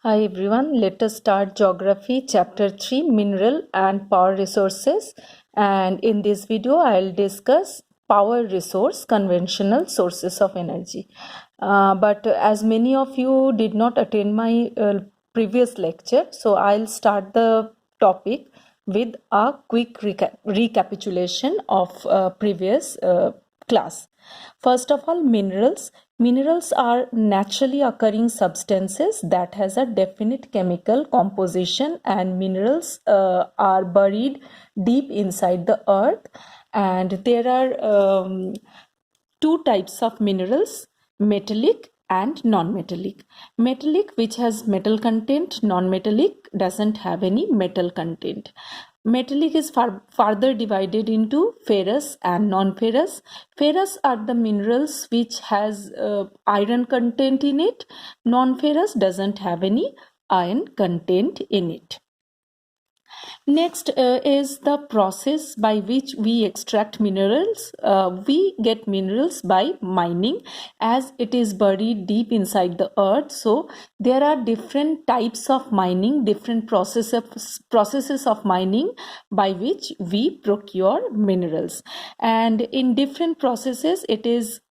Hi everyone, let us start Geography Chapter 3 Mineral and Power Resources, and in this video I'll discuss power resource, conventional sources of energy. But as many of you did not attend my previous lecture, so I'll start the topic with a quick recapitulation of previous class. First of all, minerals. Minerals are naturally occurring substances that has a definite chemical composition, and minerals are buried deep inside the earth. And there are two types of minerals: metallic and non-metallic. Metallic, which has metal content; non-metallic doesn't have any metal content. Metallic is further divided into ferrous and non-ferrous. Ferrous are the minerals which has iron content in it. Non-ferrous doesn't have any iron content in it. Next is the process by which we extract minerals. We get minerals by mining, as it is buried deep inside the earth. So there are different types of mining, different processes of mining by which we procure minerals. And in different processes, it is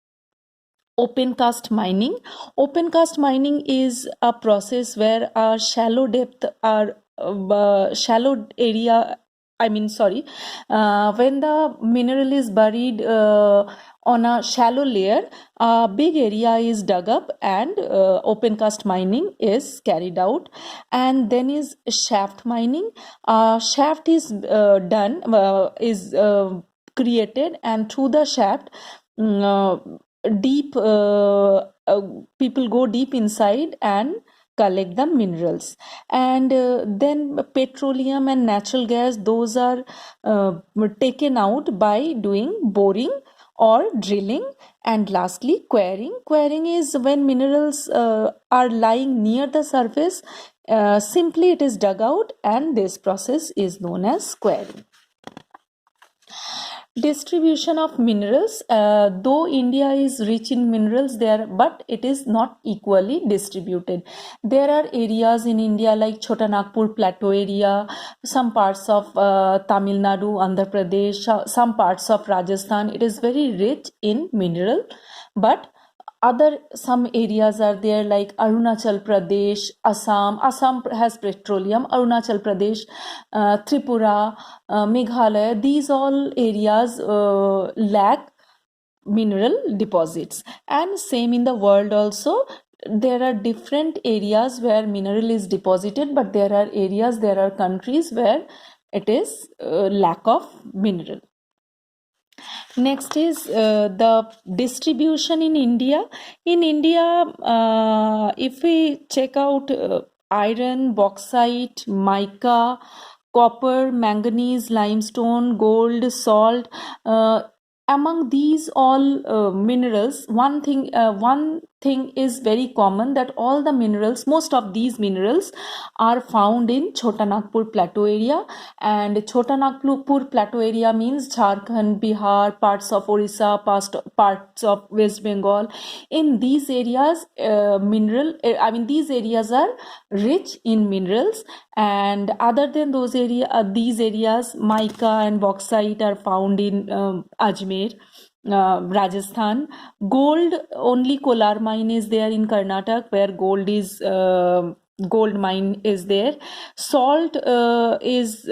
open cast mining. Open cast mining is a process where a shallow depth or shallow area, when the mineral is buried on a shallow layer, a big area is dug up and open cast mining is carried out. And then is shaft mining. Shaft is created, and through the shaft, people go deep inside and collect the minerals. And then petroleum and natural gas, those are taken out by doing boring or drilling. And lastly, quarrying is when minerals are lying near the surface. Simply it is dug out, and this process is known as quarrying. Distribution of minerals. Though India is rich in minerals there, but it is not equally distributed. There are areas in India like Chota Nagpur Plateau area, some parts of Tamil Nadu, Andhra Pradesh, some parts of Rajasthan. It is very rich in mineral, but some areas are there like Arunachal Pradesh, Assam has petroleum, Arunachal Pradesh, Tripura, Meghalaya. These all areas lack mineral deposits. And same in the world also, there are different areas where mineral is deposited, but there are countries where it is lack of mineral. Next is the distribution in India. In India, if we check out iron, bauxite, mica, copper, manganese, limestone, gold, salt, among these all minerals, one thing is very common, that all the minerals, most of these minerals are found in Chota Nagpur Plateau area. And Chota Nagpur Plateau area means Jharkhand, Bihar, parts of Orissa, parts of West Bengal. In these areas, these areas are rich in minerals. And other than these areas, mica and bauxite are found in Ajmer, Rajasthan. Gold, only Kolar mine is there in Karnataka, where gold mine is there. Salt is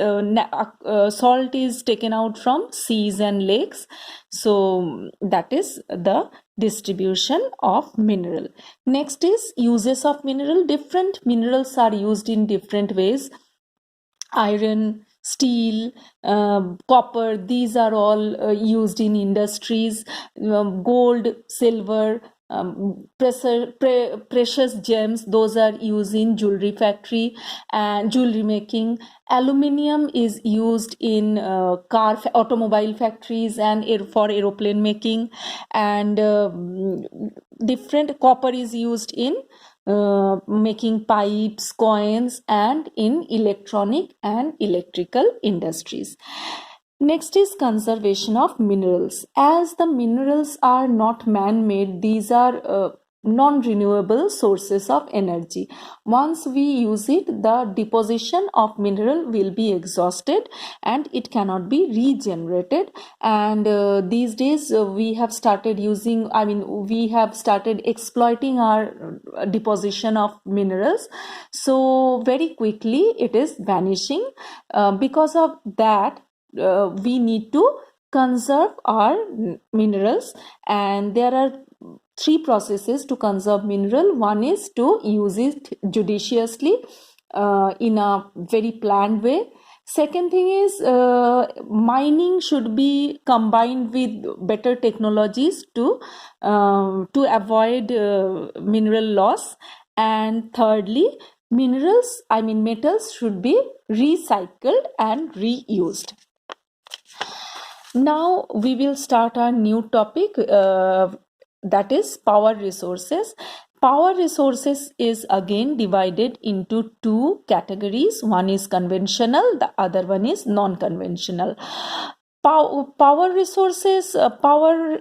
taken out from seas and lakes. So that is the distribution of mineral. Next is uses of mineral. Different minerals are used in different ways. Iron, steel, copper, these are all used in industries. Gold, silver, precious gems, those are used in jewelry factory and jewelry making. Aluminium is used in automobile factories and for aeroplane making. And different copper is used in making pipes, coins, and in electronic and electrical industries. Next is conservation of minerals. As the minerals are not man-made, these are non-renewable sources of energy. Once we use it, the deposition of mineral will be exhausted and it cannot be regenerated. And these days we have started exploiting our deposition of minerals, so very quickly it is vanishing. Because of that, we need to conserve our minerals, and there are three processes to conserve mineral. One is to use it judiciously in a very planned way. Second thing is mining should be combined with better technologies to avoid mineral loss. And thirdly, metals should be recycled and reused. Now we will start our new topic, that is power resources. Power resources is again divided into two categories. One is conventional, the other one is non-conventional. Power resources or power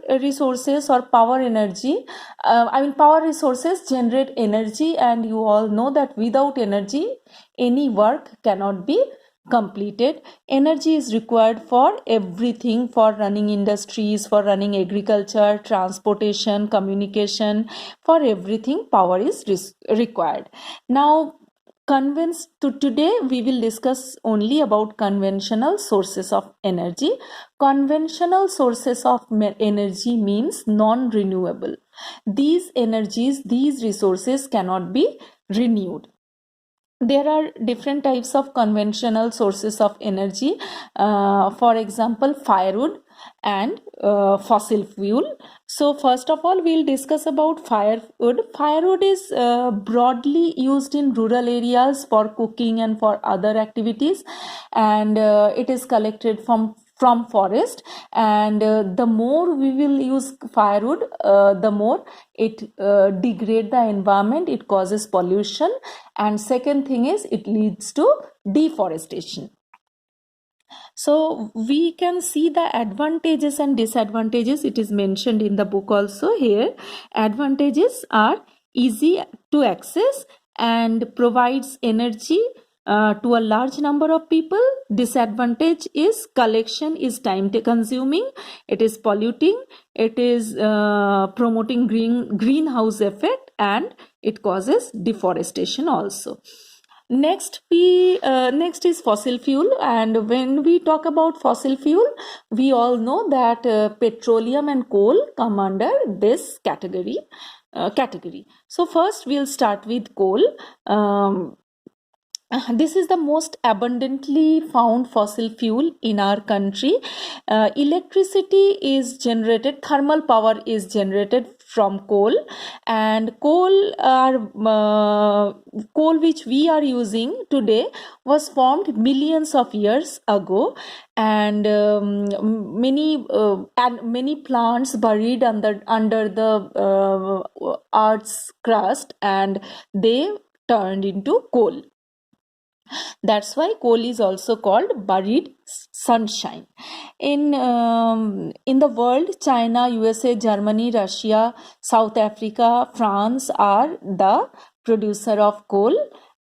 energy, power resources generate energy, and you all know that without energy any work cannot be completed. Energy is required for everything, for running industries, for running agriculture, transportation, communication. For everything power is required. Now today we will discuss only about conventional sources of energy. Conventional sources of energy means non-renewable. These resources cannot be renewed. There are different types of conventional sources of energy. For example, firewood and fossil fuel. So first of all, we'll discuss about firewood. Firewood is broadly used in rural areas for cooking and for other activities, and it is collected from forest. And the more we will use firewood, the more it degrade the environment, it causes pollution, and second thing is it leads to deforestation. So we can see the advantages and disadvantages. It is mentioned in the book also here. Advantages are easy to access and provides energy to a large number of people. Disadvantage is collection is time consuming, it is polluting, it is promoting greenhouse effect, and it causes deforestation also. Next is fossil fuel. And when we talk about fossil fuel, we all know that petroleum and coal come under this category. So first we'll start with coal. This is the most abundantly found fossil fuel in our country. Electricity is generated, thermal power is generated from coal, and coal which we are using today was formed millions of years ago, and many plants buried under the earth's crust, and they turned into coal. That's why coal is also called buried sunshine. In the world, China, USA, Germany, Russia, South Africa, France are the producer of coal,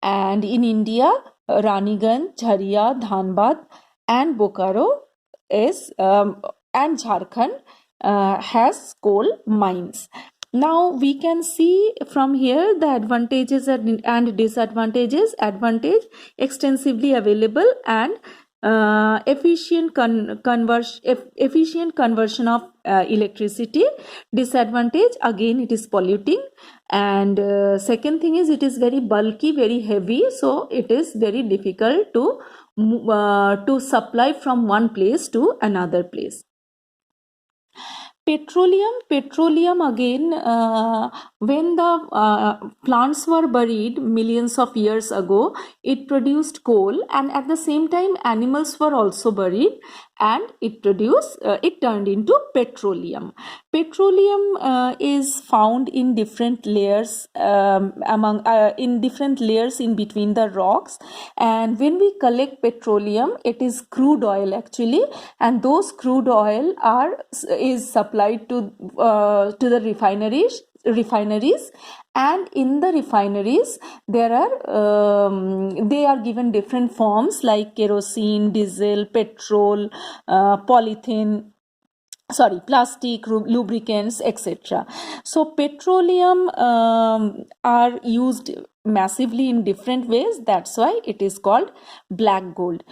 and in India, Raniganj, Jharia, Dhanbad, and Bokaro and Jharkhand has coal mines. Now we can see from here the advantages and disadvantages. Advantage, extensively available and efficient conversion of electricity. Disadvantage, again it is polluting, and second thing is it is very bulky, very heavy, so it is very difficult to supply from one place to another place. Petroleum again, when the plants were buried millions of years ago, it produced coal, and at the same time animals were also buried, and it turned into petroleum. Petroleum is found in different layers in between the rocks, and when we collect petroleum, it is crude oil actually, and those crude oil is supplied to the refineries, and in the refineries there they are given different forms like kerosene, diesel, petrol, plastic, lubricants, etc. So petroleum are used massively in different ways. That's why it is called black gold.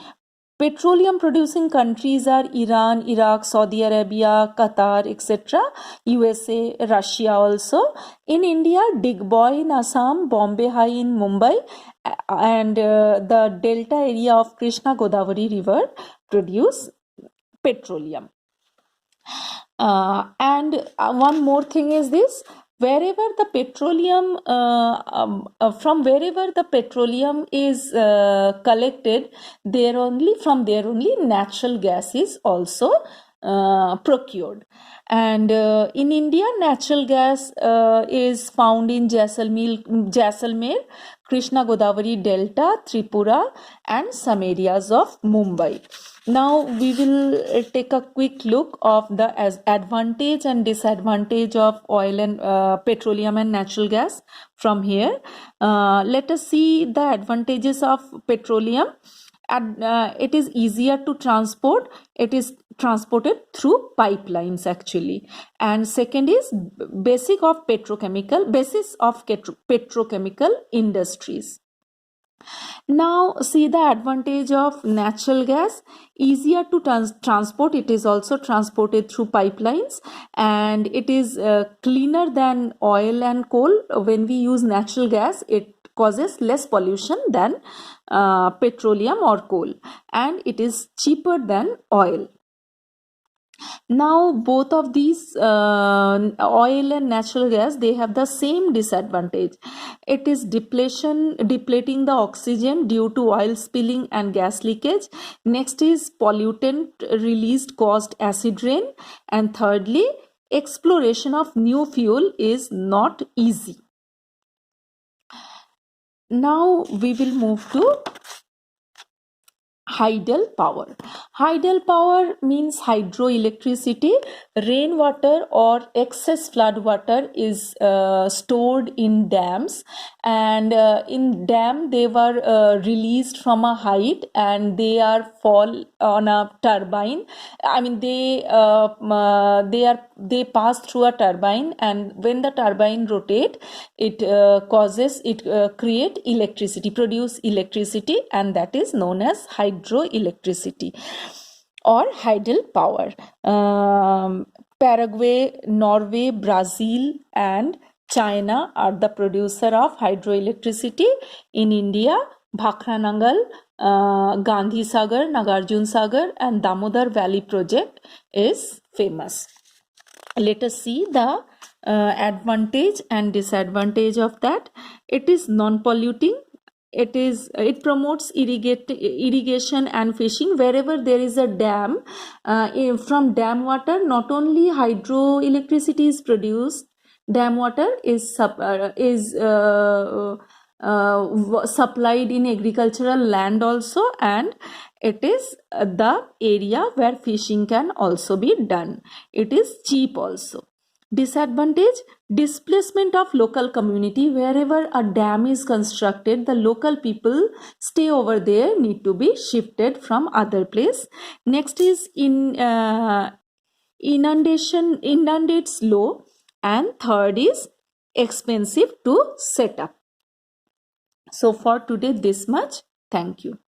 Petroleum producing countries are Iran, Iraq, Saudi Arabia, Qatar, etc., USA, Russia also. In India, Digboy in Assam, Bombay High in Mumbai, and the delta area of Krishna Godavari River produce petroleum. And one more thing is this: wherever the petroleum from wherever the petroleum is collected, from there only natural gas is also procured. And in India, natural gas is found in Jaisalmer, Krishna Godavari Delta, Tripura, and some areas of Mumbai. Now we will take a quick look of the advantage and disadvantage of oil and petroleum and natural gas from here. Let us see the advantages of petroleum. It is easier to transport. It is transported through pipelines actually. And second is basis of petrochemical industries. Now see the advantage of natural gas: easier to transport. It is also transported through pipelines, and it is cleaner than oil and coal. When we use natural gas, it causes less pollution than petroleum or coal, and it is cheaper than oil. Now both of these oil and natural gas, they have the same disadvantage. It is depleting the oxygen due to oil spilling and gas leakage. Next is pollutant released caused acid rain, and thirdly, exploration of new fuel is not easy. Now we will move to Hydel power. Hydel power means hydroelectricity. Rainwater or excess flood water is stored in dams, and in dam they were released from a height, and they are fall on a turbine. I mean they pass through a turbine, and when the turbine rotate, it create electricity, produce electricity, and that is known as hydroelectricity or hydel power. Paraguay, Norway, Brazil, and China are the producer of hydroelectricity. In India, Bhakra Nangal, Gandhi Sagar, Nagarjun Sagar, and Damodar Valley project is famous. Let us see the advantage and disadvantage of that. It is non-polluting. It promotes irrigation and fishing. Wherever there is a dam, from dam water, not only hydroelectricity is produced, dam water is supplied in agricultural land also, and it is the area where fishing can also be done. It is cheap also. Disadvantage: displacement of local community. Wherever a dam is constructed, the local people stay over there, need to be shifted from other place. Next is inundates low, and third is expensive to set up. So for today this much. Thank you.